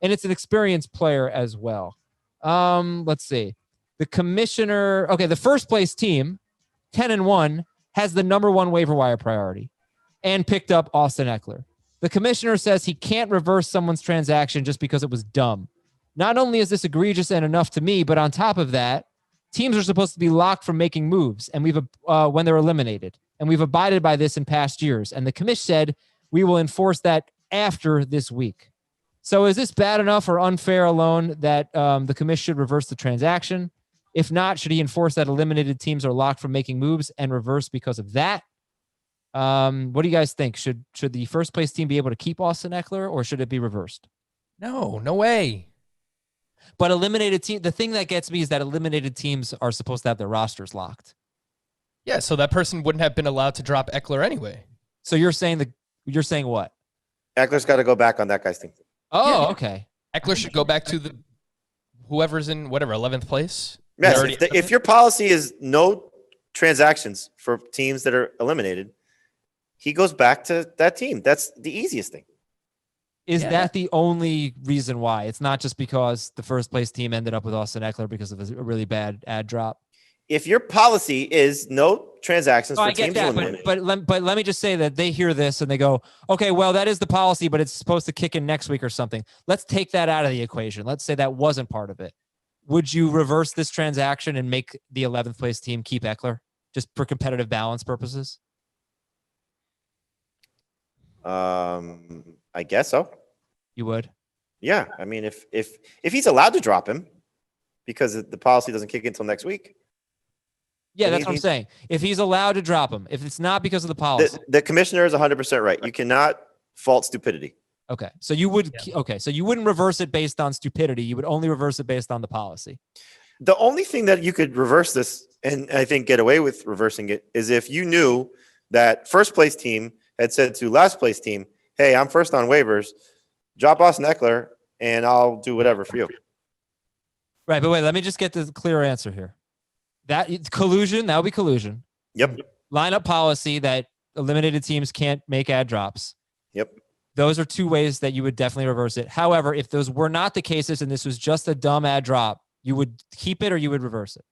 And it's an experienced player as well. Let's see. The commissioner, the first place team, 10-1, has the number 1 waiver wire priority and picked up Austin Eckler. The commissioner says he can't reverse someone's transaction just because it was dumb. Not only is this egregious and enough to me, but on top of that, teams are supposed to be locked from making moves and when they're eliminated. And we've abided by this in past years. And the commish said we will enforce that after this week. So is this bad enough or unfair alone that the commish should reverse the transaction? If not, should he enforce that eliminated teams are locked from making moves and reverse because of that? What do you guys think? Should the first place team be able to keep Austin Eckler, or should it be reversed? No way. But eliminated team, the thing that gets me is that eliminated teams are supposed to have their rosters locked. Yeah, so that person wouldn't have been allowed to drop Eckler anyway. So you're saying what? Eckler's got to go back on that guy's team. Oh, Yeah. okay. Eckler should go back to whoever's in 11th place. Yes, if your policy is no transactions for teams that are eliminated, he goes back to that team. That's the easiest thing. Is that the only reason why? It's not just because the first place team ended up with Austin Eckler because of a really bad ad drop? If your policy is no transactions for I get teams that, eliminated. but let me just say that they hear this and they go, okay, well, that is the policy, but it's supposed to kick in next week or something. Let's take that out of the equation. Let's say that wasn't part of it. Would you reverse this transaction and make the 11th place team keep Eckler just for competitive balance purposes? I guess so. You would? Yeah. I mean, if he's allowed to drop him because the policy doesn't kick in until next week. Yeah, that's what I'm saying. If he's allowed to drop him, if it's not because of the policy. The commissioner is 100% right. You cannot fault stupidity. Okay. So you would so you wouldn't reverse it based on stupidity. You would only reverse it based on the policy. The only thing that you could reverse this and I think get away with reversing it is if you knew that first place team had said to last place team, hey, I'm first on waivers, drop Austin Eckler and I'll do whatever for you. Right, but wait, let me just get the clear answer here. That collusion, that would be collusion. Yep. Lineup policy that eliminated teams can't make ad drops. Yep. Those are 2 ways that you would definitely reverse it. However, if those were not the cases and this was just a dumb ad drop, you would keep it or you would reverse it?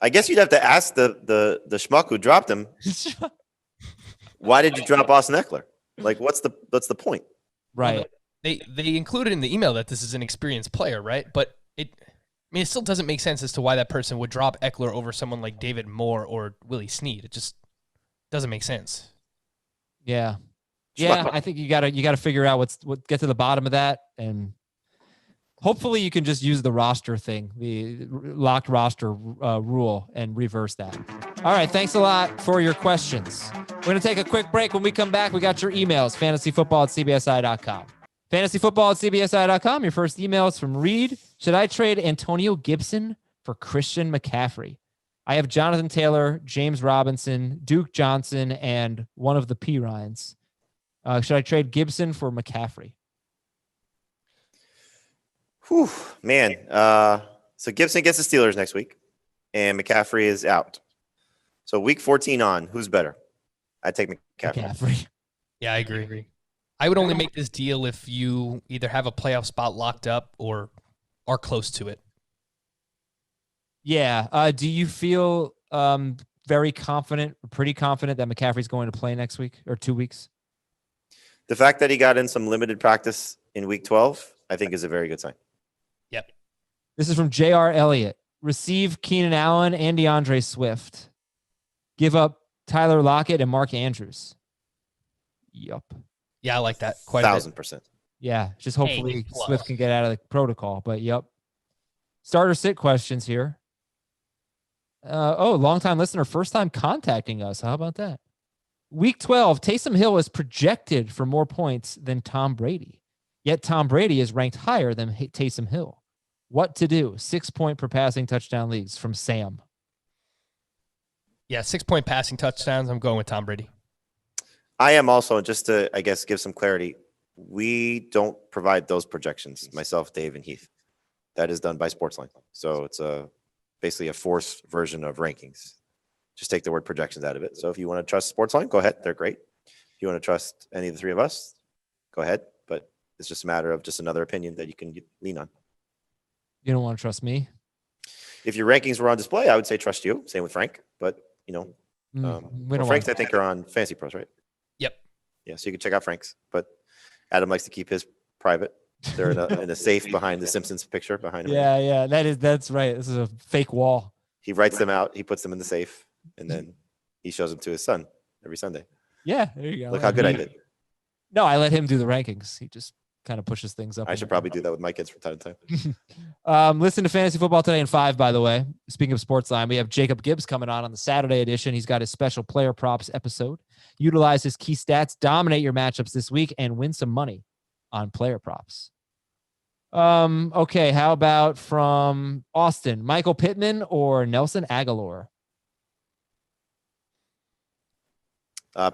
I guess you'd have to ask the schmuck who dropped him, why did you drop Austin Eckler? Like, what's the point? Right. They included in the email that this is an experienced player, right? But it still doesn't make sense as to why that person would drop Eckler over someone like David Moore or Willie Snead. It just doesn't make sense. Yeah. Yeah, I think you gotta figure out get to the bottom of that, and hopefully you can just use the roster thing, the locked roster rule, and reverse that. All right, thanks a lot for your questions. We're gonna take a quick break. When we come back, we got your emails, fantasyfootball@cbsi.com. Fantasyfootball@cbsi.com. Your first email is from Reed. Should I trade Antonio Gibson for Christian McCaffrey? I have Jonathan Taylor, James Robinson, Duke Johnson, and one of the P. Ryans. Should I trade Gibson for McCaffrey? Whew, man. So Gibson gets the Steelers next week, and McCaffrey is out. So week 14 on, who's better? I take McCaffrey. Yeah, I agree. I would only make this deal if you either have a playoff spot locked up or are close to it. Yeah. Do you feel very confident, pretty confident that McCaffrey's going to play next week or 2 weeks? The fact that he got in some limited practice in week 12, I think is a very good sign. Yep. This is from J.R. Elliott. Receive Keenan Allen and DeAndre Swift. Give up Tyler Lockett and Mark Andrews. Yup. Yeah, I like that quite 1,000%. Yeah, just hopefully plus. Swift can get out of the protocol. But yep. Starter sit questions here. Longtime listener, first time contacting us. How about that? Week 12, Taysom Hill is projected for more points than Tom Brady. Yet Tom Brady is ranked higher than Taysom Hill. What to do? 6-point per passing touchdown leagues from Sam. Yeah, 6-point passing touchdowns. I'm going with Tom Brady. I am also, just to, I guess, give some clarity. We don't provide those projections, myself, Dave, and Heath. That is done by Sportsline. So it's basically a forced version of rankings. Just take the word projections out of it. So if you want to trust Sportsline, go ahead. They're great. If you want to trust any of the three of us, go ahead. But it's just a matter of just another opinion that you can lean on. You don't want to trust me? If your rankings were on display, I would say trust you. Same with Frank. But, Frank's, I think, are on Fantasy Pros, right? Yep. Yeah, so you can check out Frank's. But Adam likes to keep his private. They're in a safe behind the Simpsons picture behind him. Yeah. That's right. This is a fake wall. He writes them out. He puts them in the safe, and then he shows them to his son every Sunday. Yeah, there you go. Look how good I did. No, I let him do the rankings. He just kind of pushes things up. I should probably do that with my kids from time to time. Listen to Fantasy Football Today in 5, by the way. Speaking of Sportsline, we have Jacob Gibbs coming on the Saturday edition. He's got his special player props episode. Utilize his key stats, dominate your matchups this week, and win some money on player props. Okay, how about from Austin? Michael Pittman or Nelson Aguilar?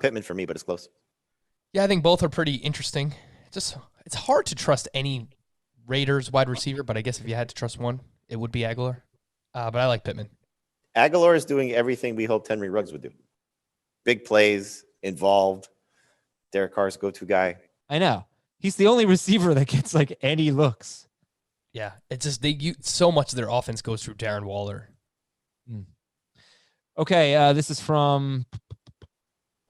Pittman for me, but it's close. Yeah, I think both are pretty interesting. It's hard to trust any Raiders wide receiver, but I guess if you had to trust one, it would be Aguilar. But I like Pittman. Aguilar is doing everything we hoped Henry Ruggs would do. Big plays, involved. Derek Carr's go-to guy. I know. He's the only receiver that gets like any looks. Yeah, it's just so much of their offense goes through Darren Waller. Okay, this is from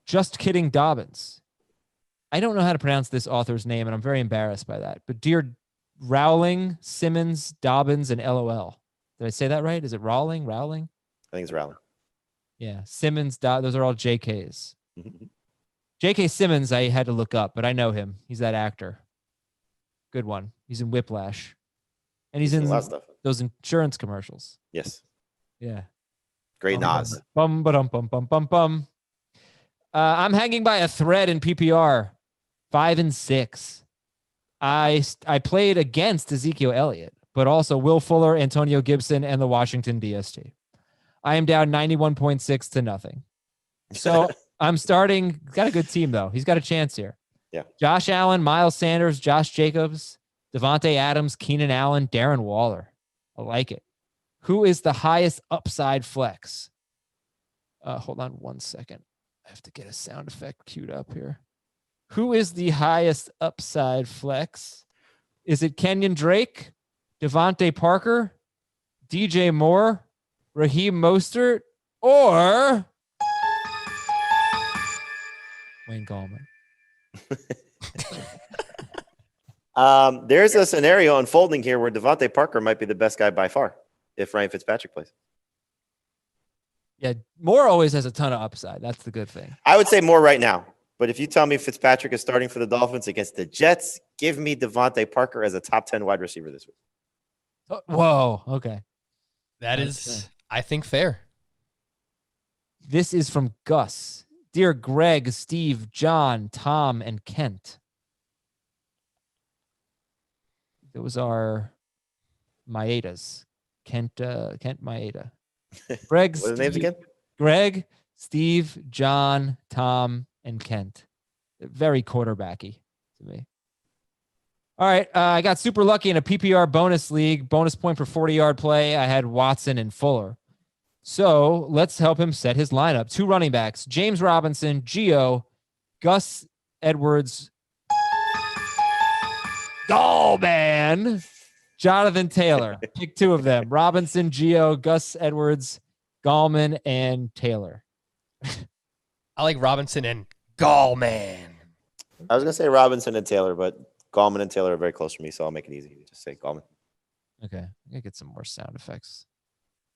Just Kidding Dobbins. I don't know how to pronounce this author's name, and I'm very embarrassed by that. But dear Rowling, Simmons, Dobbins, and LOL. Did I say that right? Is it Rowling? I think it's Rowling. Yeah, Simmons, those are all JKs. J.K. Simmons, I had to look up, but I know him. He's that actor. Good one. He's in Whiplash. And he's in a lot of stuff. Those insurance commercials. Yes. Yeah. Great Nas. Bum, ba-dum, bum, bum, bum, bum. I'm hanging by a thread in PPR. 5 and 6. I played against Ezekiel Elliott, but also Will Fuller, Antonio Gibson, and the Washington DST. I am down 91.6 to nothing. So I'm starting. Got a good team, though. He's got a chance here. Yeah. Josh Allen, Miles Sanders, Josh Jacobs, Devontae Adams, Keenan Allen, Darren Waller. I like it. Who is the highest upside flex? Hold on one second. I have to get a sound effect queued up here. Who is the highest upside flex? Is it Kenyon Drake, Devontae Parker, DJ Moore, Raheem Mostert, or Wayne Gallman? There's a scenario unfolding here where Devontae Parker might be the best guy by far if Ryan Fitzpatrick plays. Yeah, Moore always has a ton of upside. That's the good thing. I would say Moore right now. But if you tell me Fitzpatrick is starting for the Dolphins against the Jets, give me Devontae Parker as a top 10 wide receiver this week. Oh, whoa. Okay. That is, I think, fair. This is from Gus. Dear Greg, Steve, John, Tom, and Kent. Those are Maedas. Kent Maeda. Greg, What are the names again? Greg, Steve, John, Tom, and Kent. Very quarterbacky to me. All right. I got super lucky in a PPR bonus league. Bonus point for 40-yard play. I had Watson and Fuller. So let's help him set his lineup. 2 running backs, James Robinson, Gio, Gus Edwards, Gallman, Jonathan Taylor. Pick 2 of them. Robinson, Gio, Gus Edwards, Gallman, and Taylor. I like Robinson and Gallman. I was going to say Robinson and Taylor, but Gallman and Taylor are very close for me, so I'll make it easy. Just say Gallman. Okay. I'm going to get some more sound effects.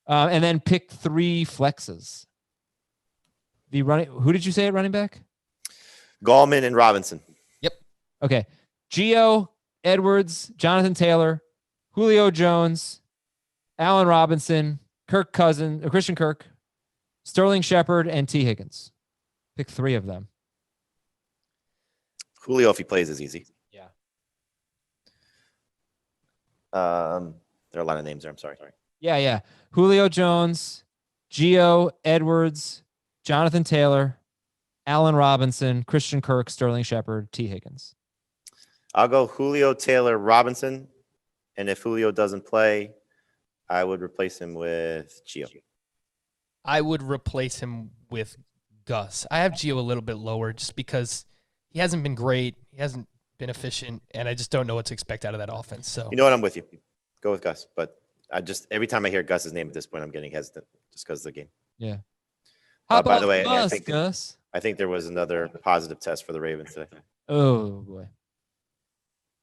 And then pick 3 flexes. Who did you say at running back? Gallman and Robinson. Yep. Okay. Gio, Edwards, Jonathan Taylor, Julio Jones, Allen Robinson, Christian Kirk, Sterling Shepard, and T. Higgins. Pick 3 of them. Julio, if he plays, is easy. Yeah. There are a lot of names there. I'm sorry. Yeah. Julio Jones, Gio, Edwards, Jonathan Taylor, Allen Robinson, Christian Kirk, Sterling Shepard, T. Higgins. I'll go Julio, Taylor, Robinson. And if Julio doesn't play, I would replace him with Gio. I would replace him with Gus. I have Gio a little bit lower just because he hasn't been great. He hasn't been efficient, and I just don't know what to expect out of that offense. So you know what? I'm with you. Go with Gus. But every time I hear Gus's name at this point, I'm getting hesitant just because of the game. Yeah. By the way, Gus? I think there was another positive test for the Ravens today. Oh, boy.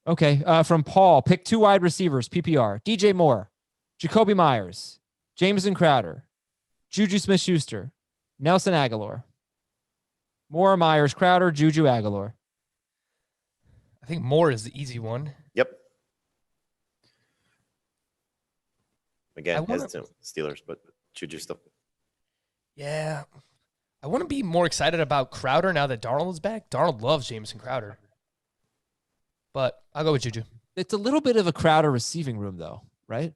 Okay. From Paul, pick 2 wide receivers, PPR. DJ Moore, Jacoby Myers, Jameson Crowder, Juju Smith-Schuster, Nelson Aguilar. Moore, Myers, Crowder, Juju, Aguilar. I think Moore is the easy one. Yep. Again, hesitant Steelers, but Juju still. Yeah. I want to be more excited about Crowder now that Darnold is back. Darnold loves Jameson Crowder. But I'll go with Juju. It's a little bit of a Crowder receiving room, though, right?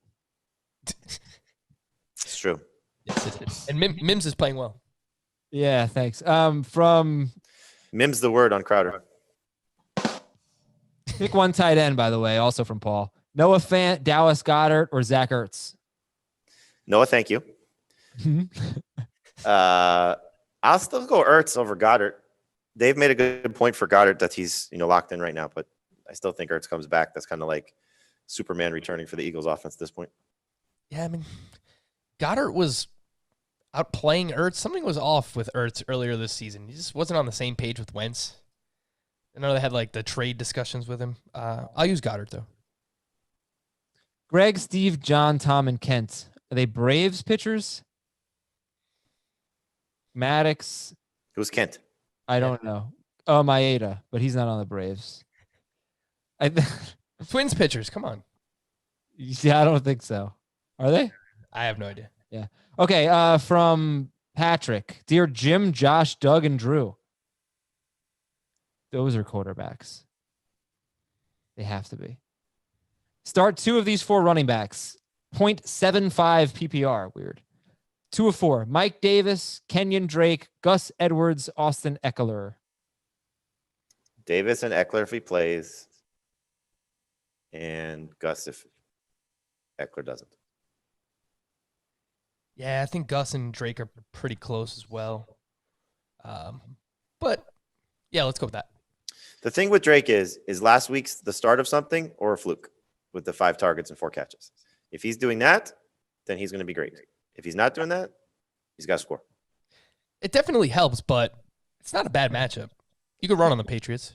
It's true. Yes, it is. And Mims is playing well. Yeah, thanks. From Mim's the word on Crowder. pick 1 tight end, by the way, also from Paul. Noah Fant, Dallas Goedert, or Zach Ertz? Noah, thank you. I'll still go Ertz over Goddard. They've made a good point for Goddard that he's locked in right now, but I still think Ertz comes back. That's kind of like Superman returning for the Eagles offense at this point. Yeah, I mean, Goddard was outplaying Ertz. Something was off with Ertz earlier this season. He just wasn't on the same page with Wentz. I know they had like the trade discussions with him. I'll use Goddard though. Greg, Steve, John, Tom, and Kent. Are they Braves pitchers? Maddox. Who's Kent? I don't know. Oh, Maeda, but he's not on the Braves. Twins pitchers, come on. Yeah, I don't think so. Are they? I have no idea. Yeah. Okay. From Patrick, dear Jim, Josh, Doug, and Drew. Those are quarterbacks. They have to be. Start 2 of these 4 running backs. 0.75 PPR. Weird. 2 of 4. Mike Davis, Kenyon Drake, Gus Edwards, Austin Eckler. Davis and Eckler if he plays, and Gus if Eckler doesn't. Yeah, I think Gus and Drake are pretty close as well. But yeah, let's go with that. The thing with Drake is last week's the start of something or a fluke with the 5 targets and 4 catches. If he's doing that, then he's going to be great. If he's not doing that, he's got to score. It definitely helps, but it's not a bad matchup. You could run on the Patriots.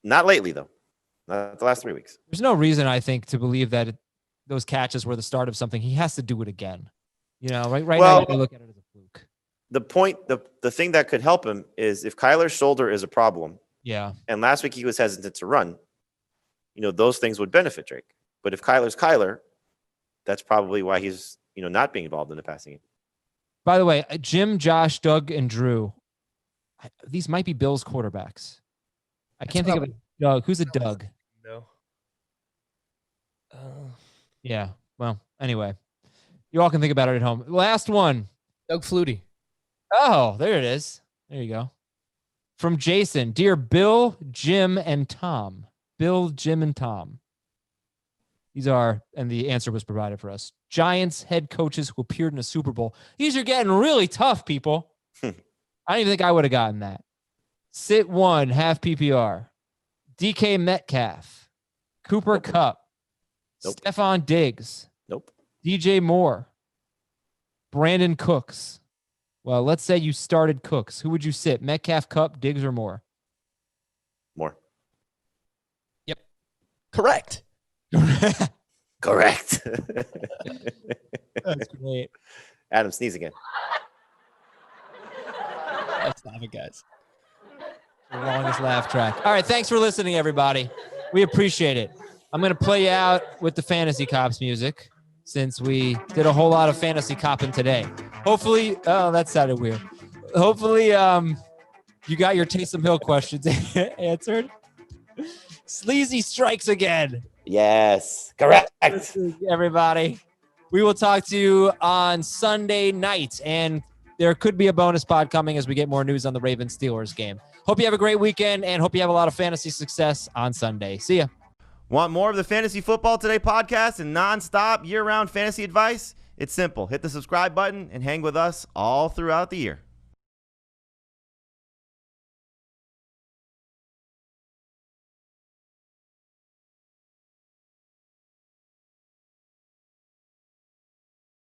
Not lately, though. Not the last 3 weeks. There's no reason, I think, to believe that those catches were the start of something. He has to do it again. Right now, you look at it as a fluke. The thing that could help him is if Kyler's shoulder is a problem. Yeah. And last week he was hesitant to run. Those things would benefit Drake. But if Kyler's Kyler, that's probably why he's, not being involved in the passing game. By the way, Jim, Josh, Doug, and Drew, these might be Bills quarterbacks. I can't think of a Doug. Who's a Doug? No. Yeah. Well, anyway, you all can think about it at home. Last one. Doug Flutie. Oh, there it is. There you go. From Jason, dear Bill, Jim, and Tom. Bill, Jim, and Tom. These are, and the answer was provided for us, Giants head coaches who appeared in a Super Bowl. These are getting really tough, people. I don't even think I would have gotten that. Sit 1, half PPR. DK Metcalf. Cooper Kupp. Nope. Stefon Diggs. Nope. DJ Moore. Brandon Cooks. Well, let's say you started Cooks. Who would you sit? Metcalf, Kupp, Diggs, or Moore? More. Yep. Correct. Correct. That's great. Adam, sneeze again. Stop it, guys. The longest laugh track. All right. Thanks for listening, everybody. We appreciate it. I'm going to play you out with the Fantasy Cops music since we did a whole lot of fantasy copping today. Hopefully, oh, that sounded weird. Hopefully, you got your Taysom Hill questions answered. Sleazy strikes again. Yes, correct. Everybody. We will talk to you on Sunday night, and there could be a bonus pod coming as we get more news on the Ravens-Steelers game. Hope you have a great weekend, and hope you have a lot of fantasy success on Sunday. See ya. Want more of the Fantasy Football Today podcast and nonstop year-round fantasy advice? It's simple. Hit the subscribe button and hang with us all throughout the year.